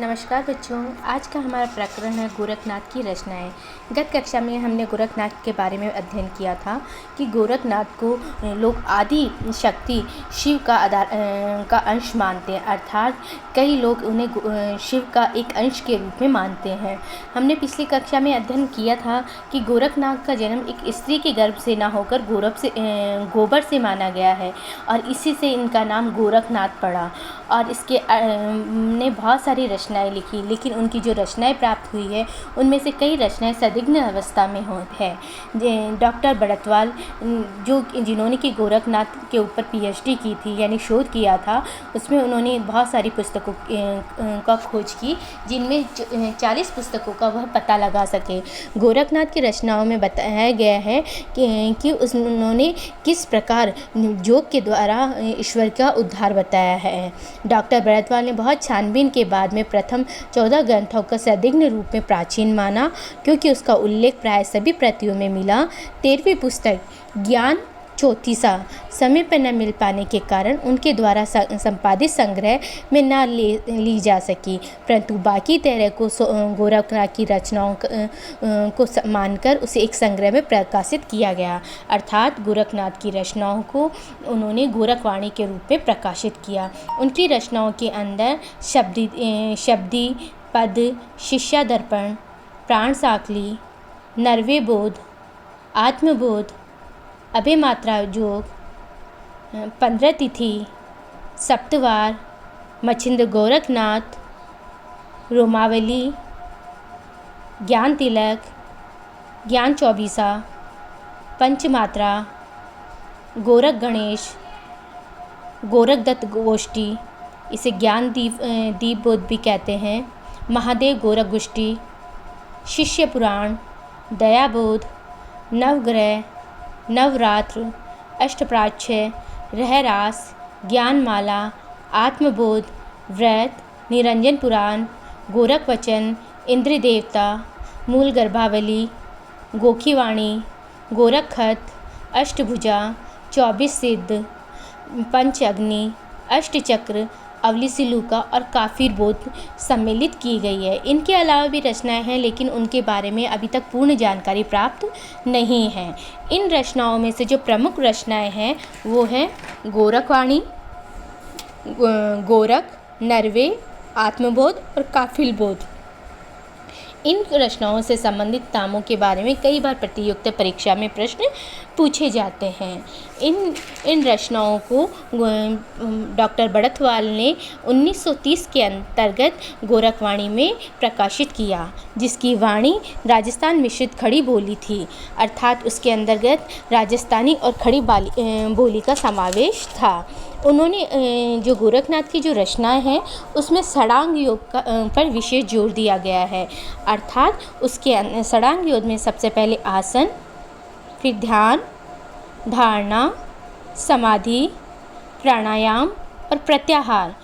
नमस्कार बच्चों, आज का हमारा प्रकरण है गोरखनाथ की रचनाएं। गत कक्षा में हमने गोरखनाथ के बारे में अध्ययन किया था कि गोरखनाथ को लोग आदि शक्ति शिव का अंश मानते हैं, अर्थात कई लोग उन्हें शिव का एक अंश के रूप में मानते हैं। हमने पिछली कक्षा में अध्ययन किया था कि गोरखनाथ का जन्म एक स्त्री के गर्भ से ना होकर गोबर से माना गया है और इसी से इनका नाम गोरखनाथ पड़ा। और इसके ने बहुत सारी रचनाएं लिखी, लेकिन उनकी जो रचनाएं प्राप्त हुई है उनमें से कई रचनाएं संदिग्ध अवस्था में है। डॉक्टर बड़तवाल जिन्होंने कि गोरखनाथ के ऊपर पीएचडी की थी, यानी शोध किया था, उसमें उन्होंने बहुत सारी पुस्तकों का खोज की, जिनमें 40 पुस्तकों का वह पता लगा सके। गोरखनाथ की रचनाओं में बताया गया है कि उन्होंने किस प्रकार योग के द्वारा ईश्वर का उद्धार बताया है। डॉक्टर बड़तवाल ने बहुत छानबीन के बाद में प्रथम 14 ग्रंथों का संदिग्ध रूप में प्राचीन माना, क्योंकि उसका उल्लेख प्राय सभी प्रतियों में मिला। 13वीं पुस्तक ज्ञान चौथीसा समय पर न मिल पाने के कारण उनके द्वारा संपादित संग्रह में न ली जा सकी, परंतु बाकी 13 को गोरखनाथ की रचनाओं को मानकर उसे एक संग्रह में प्रकाशित किया गया, अर्थात गोरखनाथ की रचनाओं को उन्होंने गोरखवाणी के रूप में प्रकाशित किया। उनकी रचनाओं के अंदर शब्दी पद, शिष्या दर्पण, प्राण साकली, नरवे बोध, आत्मबोध, अभय मात्रा योग, 15 तिथि, सप्तवार, मच्छिंद्र गोरखनाथ, रोमावली, ज्ञान तिलक, ज्ञान चौबीसा, पंचमात्रा, गोरख गणेश, गोरखदत्त गोष्ठी, इसे ज्ञान दीप बोध भी कहते हैं, महादेव गोरख गोष्ठी, शिष्य पुराण, दयाबोध, नवग्रह, नवरात्र, अष्टप्राच्य, रहरास, ज्ञानमाला, आत्मबोध, व्रत, निरंजन पुराण, गोरख वचन, इंद्र देवता, मूल गर्भावली, गोखीवाणी, गोरखखत, अष्टभुजा, 24 सिद्ध, पंच अग्नि, अष्टचक्र, अवलिसिलुका और काफिर बोध सम्मिलित की गई है। इनके अलावा भी रचनाएं हैं, लेकिन उनके बारे में अभी तक पूर्ण जानकारी प्राप्त नहीं है। इन रचनाओं में से जो प्रमुख रचनाएं हैं वो हैं गोरखवाणी, गोरख, नरवे, आत्मबोध और काफिल बोध। इन रचनाओं से संबंधित नामों के बारे में कई बार प्रतियोगिता परीक्षा में प्रश्न पूछे जाते हैं। इन रचनाओं को डॉक्टर बड़तवाल ने 1930 के अंतर्गत गोरखवाणी में प्रकाशित किया, जिसकी वाणी राजस्थान मिश्रित खड़ी बोली थी, अर्थात उसके अंतर्गत राजस्थानी और खड़ी बोली का समावेश था। उन्होंने जो गोरखनाथ की जो रचनाएं हैं उसमें षडांग योग पर विशेष जोर दिया गया है, अर्थात उसके षडांग योग में सबसे पहले आसन, फिर ध्यान, धारणा, समाधि, प्राणायाम और प्रत्याहार,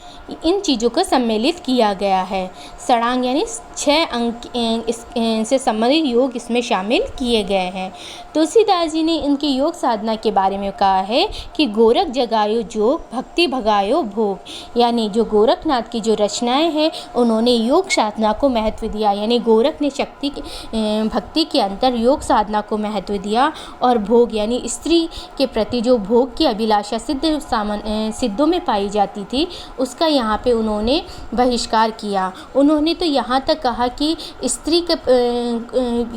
इन चीज़ों को सम्मिलित किया गया है। षडांग यानी 6 अंक से संबंधित योग इसमें शामिल किए गए हैं। तुलसीदास जी ने इनकी योग साधना के बारे में कहा है कि गोरख जगायो जोग, भक्ति भगायो भोग, यानी जो गोरखनाथ की जो रचनाएं हैं उन्होंने योग साधना को महत्व दिया, यानी गोरख ने भक्ति के अंतर योग साधना को महत्व दिया, और भोग यानी स्त्री के प्रति जो भोग की अभिलाषा सिद्धों में पाई जाती थी उसका यहाँ पे उन्होंने बहिष्कार किया। उन्होंने तो यहाँ तक कहा कि स्त्री के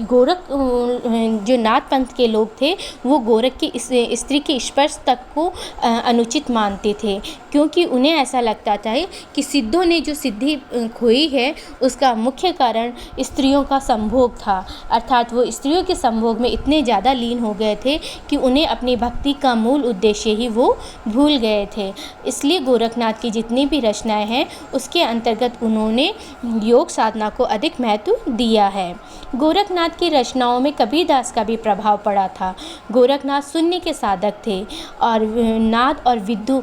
गोरख जो नाथ पंथ के लोग थे वो गोरख की स्त्री के स्पर्श तक को अनुचित मानते थे, क्योंकि उन्हें ऐसा लगता था कि सिद्धों ने जो सिद्धि खोई है उसका मुख्य कारण स्त्रियों का संभोग था, अर्थात वो स्त्रियों के संभोग में इतने ज़्यादा लीन हो गए थे कि उन्हें अपनी भक्ति का मूल उद्देश्य ही वो भूल गए थे। इसलिए गोरखनाथ की जितनी भी रचनाएं हैं उसके अंतर्गत उन्होंने योग साधना को अधिक महत्व दिया है। गोरखनाथ की रचनाओं में कबीरदास का भी प्रभाव पड़ा था। गोरखनाथ शून्य के साधक थे और नाद और विद्यु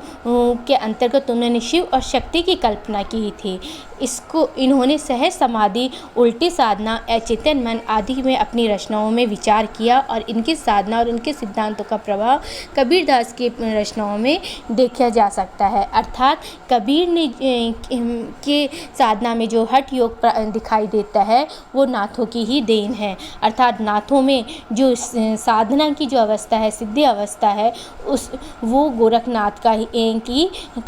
के अंतर्गत उन्होंने शिव और शक्ति की कल्पना की थी। इन्होंने सहज समाधि, उल्टी साधना, अचेतन मन आदि में अपनी रचनाओं में विचार किया और इनकी साधना और उनके सिद्धांतों का प्रभाव कबीरदास की रचनाओं में देखा जा सकता है। अर्थात कबीर में के साधना में जो हठ योग दिखाई देता है वो नाथों की ही देन है। अर्थात नाथों में जो साधना की जो अवस्था है, सिद्धि अवस्था है, वो गोरखनाथ का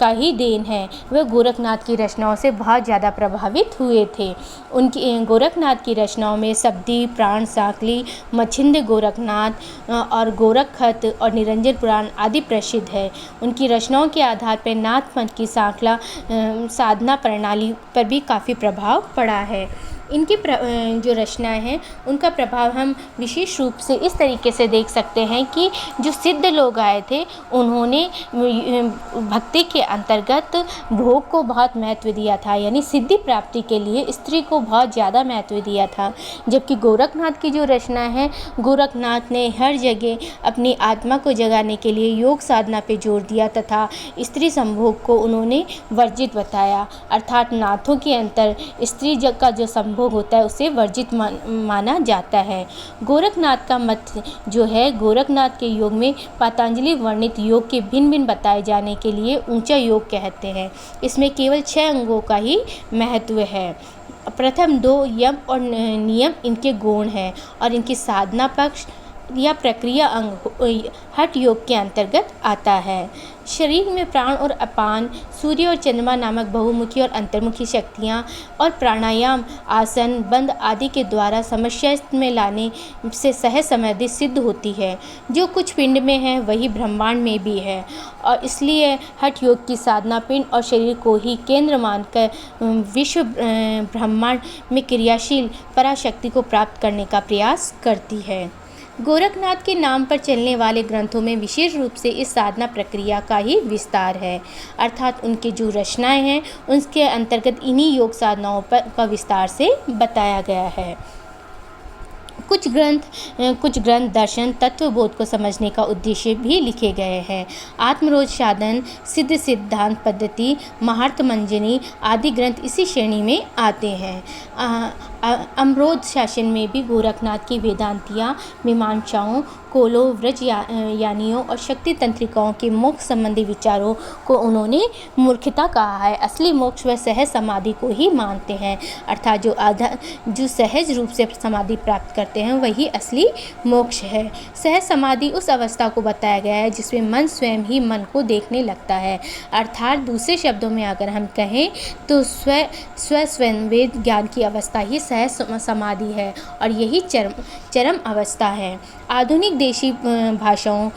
ही देन है। वह गोरखनाथ की रचनाओं से बहुत ज़्यादा प्रभावित हुए थे। उनकी गोरखनाथ की रचनाओं में सब्दी, प्राण साकली, मच्छिंद्र गोरखनाथ और गोरखखत और निरंजन पुराण आदि प्रसिद्ध है। उनकी रचनाओं के आधार पर नाथ पंथ की साधना प्रणाली पर भी काफ़ी प्रभाव पड़ा है। इनकी जो रचनाएं हैं उनका प्रभाव हम विशेष रूप से इस तरीके से देख सकते हैं कि जो सिद्ध लोग आए थे उन्होंने भक्ति के अंतर्गत भोग को बहुत महत्व दिया था, यानी सिद्धि प्राप्ति के लिए स्त्री को बहुत ज़्यादा महत्व दिया था। जबकि गोरखनाथ की जो रचना है, गोरखनाथ ने हर जगह अपनी आत्मा को जगाने के लिए योग साधना पे जोर दिया तथा स्त्री संभोग को उन्होंने वर्जित बताया। अर्थात नाथों के अंतर स्त्री का जो संभोग होता है उसे वर्जित माना जाता है। गोरखनाथ का मत जो है, गोरखनाथ के योग में पतंजलि वर्णित योग के भिन्न भिन्न बताए जाने के लिए ऊंचा योग कहते हैं। इसमें केवल 6 अंगों का ही महत्व है। प्रथम 2 यम और नियम इनके गुण हैं और इनकी साधना पक्ष या प्रक्रिया अंग हठ योग के अंतर्गत आता है। शरीर में प्राण और अपान, सूर्य और चंद्रमा नामक बहुमुखी और अंतर्मुखी शक्तियाँ और प्राणायाम, आसन, बंद आदि के द्वारा समस्या में लाने से सहज समाधि सिद्ध होती है। जो कुछ पिंड में है वही ब्रह्मांड में भी है और इसलिए हठ योग की साधना पिंड और शरीर को ही केंद्र मानकर विश्व ब्रह्मांड में क्रियाशील पराशक्ति को प्राप्त करने का प्रयास करती है। गोरखनाथ के नाम पर चलने वाले ग्रंथों में विशेष रूप से इस साधना प्रक्रिया का ही विस्तार है। अर्थात उनके जो रचनाएं हैं उनके अंतर्गत इन्हीं योग साधनाओं का विस्तार से बताया गया है। कुछ ग्रंथ दर्शन तत्वबोध को समझने का उद्देश्य भी लिखे गए हैं। आत्मरोध साधन, सिद्ध सिद्धांत पद्धति, महार्थ मंजरी आदि ग्रंथ इसी श्रेणी में आते हैं। अमरोध शासन में भी गोरखनाथ की वेदांतियाँ, मीमांसाओं, कोलो, व्रज यानियों और शक्ति तंत्रिकाओं के मोक्ष संबंधी विचारों को उन्होंने मूर्खता कहा है। असली मोक्ष व सहज समाधि को ही मानते हैं। अर्थात जो सहज रूप से समाधि प्राप्त करते हैं वही असली मोक्ष है। सहज समाधि उस अवस्था को बताया गया है जिसमें मन स्वयं ही मन को देखने लगता है। अर्थात दूसरे शब्दों में अगर हम कहें तो स्वयं वेद ज्ञान की अवस्था ही सहज समाधि है और यही चरम अवस्था है। आधुनिक देशी भाषाओं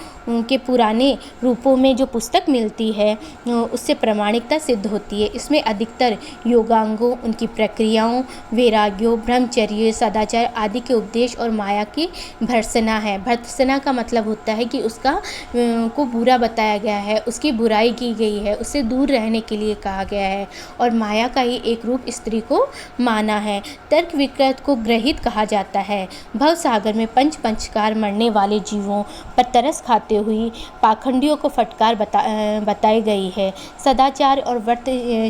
के पुराने रूपों में जो पुस्तक मिलती है उससे प्रामाणिकता सिद्ध होती है। इसमें अधिकतर योगांगों, उनकी प्रक्रियाओं, वैराग्यों, ब्रह्मचर्य, सदाचार आदि के उपदेश और माया की भर्त्सना है। भर्त्सना का मतलब होता है कि उसका को बुरा बताया गया है, उसकी बुराई की गई है, उससे दूर रहने के लिए कहा गया है और माया का ही एक रूप स्त्री को माना है। तर्क विकृत को ग्रहित कहा जाता है। भव सागर में पंचकार मरने वाले जीवों पर तरस खाते हुई पाखंडियों को फटकार बताई गई है। सदाचार और व्रत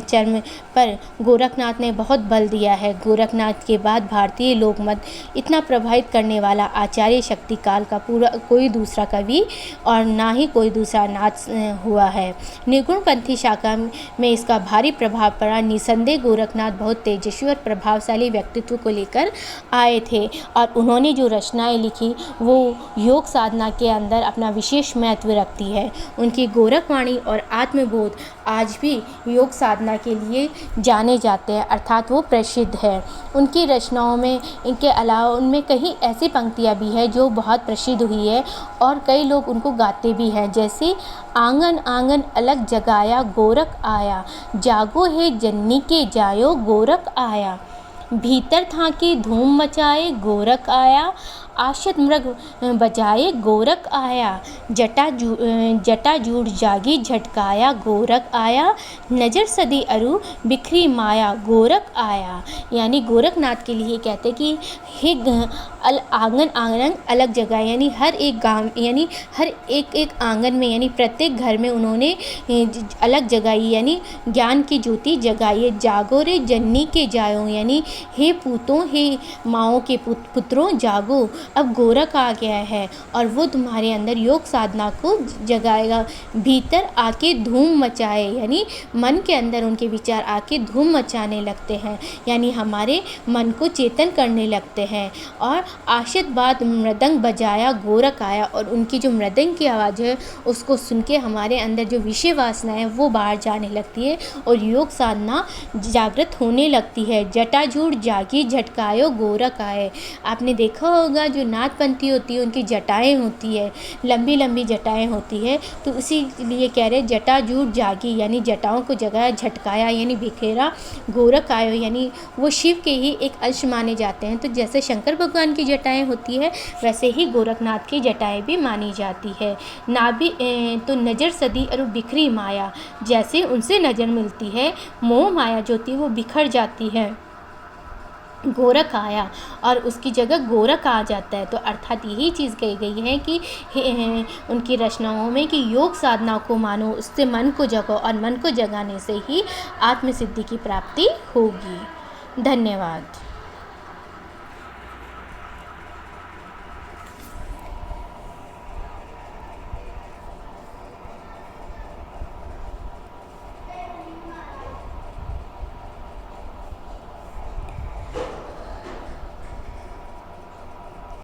चर्म पर गोरखनाथ ने बहुत बल दिया है। गोरखनाथ के बाद भारतीय लोकमत इतना प्रभावित करने वाला आचार्य शक्ति काल का पूरा कोई दूसरा कवि और ना ही कोई दूसरा नाथ हुआ है। निर्गुणपंथी शाखा में इसका भारी प्रभाव पड़ा। निसंदेह गोरखनाथ बहुत तेजस्वी और प्रभावशाली व्यक्तित्व को लेकर आए थे और उन्होंने जो रचनाएं लिखी वो योग साधना के अंदर अपना विशेष महत्व रखती है। उनकी गोरखवाणी और आत्मबोध आज भी योग साधना के लिए जाने जाते हैं, अर्थात वो प्रसिद्ध है। उनकी रचनाओं में इनके अलावा उनमें कई ऐसी पंक्तियाँ भी हैं जो बहुत प्रसिद्ध हुई है और कई लोग उनको गाते भी हैं। जैसे आंगन आंगन अलग जगाया गोरख आया, जागो है जन्नी के जायो गोरख आया, भीतर था कि धूम मचाए गोरख आया, आशत मृग बजाए गोरख आया, जटा जूड़ जागी झटकाया गोरख आया, नजर सदी अरु बिखरी माया गोरख आया। यानी गोरखनाथ के लिए कहते कि हे आंगन आंगन अलग जगह, यानी हर एक गांव यानी हर एक आंगन में यानी प्रत्येक घर में उन्होंने अलग जगाई यानी ज्ञान की ज्योति जगाई। जागो रे जन्नी के जायो, यानी हे पूतों हे माओं के पुत्रों जागो, अब गोरख आ गया है और वो तुम्हारे अंदर योग साधना को जगाएगा। भीतर आके धूम मचाए, यानी मन के अंदर उनके विचार आके धूम मचाने लगते हैं, यानी हमारे मन को चेतन करने लगते हैं। और आशित बाद मृदंग बजाया गोरख आया, और उनकी जो मृदंग की आवाज़ है उसको सुन के हमारे अंदर जो विषय वासना है वो बाहर जाने लगती है और योग साधना जागृत होने लगती है। जटाजूट जागी झटकायो गोरख आए। आपने देखा होगा जो नाथपंथी होती है उनकी जटाएं होती है, लंबी लंबी जटाएं होती है, तो इसीलिए कह रहे जटाजूट जागी, यानी जटाओं को जगाया, झटकाया यानी बिखेरा, गोरख आयो यानी वो शिव के ही एक अंश माने जाते हैं। तो जैसे शंकर भगवान की जटाएं होती है वैसे ही गोरखनाथ की जटाएं भी मानी जाती है। नाभि तो नज़र सदी और बिखरी माया, जैसे उनसे नज़र मिलती है मोह माया जो होती है वो बिखर जाती है। गोरख आया और उसकी जगह गोरख आ जाता है। तो अर्थात यही चीज़ कही गई है कि उनकी रचनाओं में कि योग साधना को मानो, उससे मन को जगाओ और मन को जगाने से ही आत्मसिद्धि की प्राप्ति होगी। धन्यवाद।